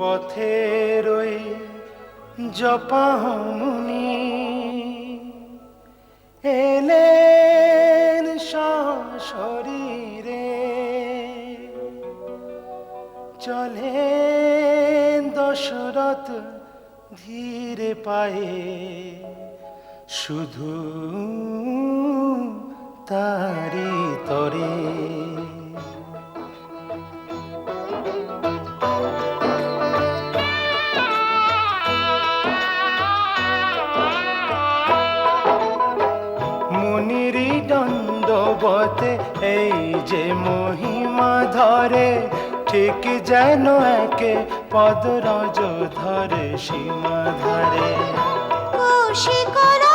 পথের ওই জপামুনি এলেন সশরীরে, চলেন দশরথ ধীরে পায়ে, শুধু তারি তরে। মুনিরি দণ্ডবতে এই যে মহিমা ধরে, ঠিক যেন একে পদরজ ধরে সীমা ধরে। কৌশিকরা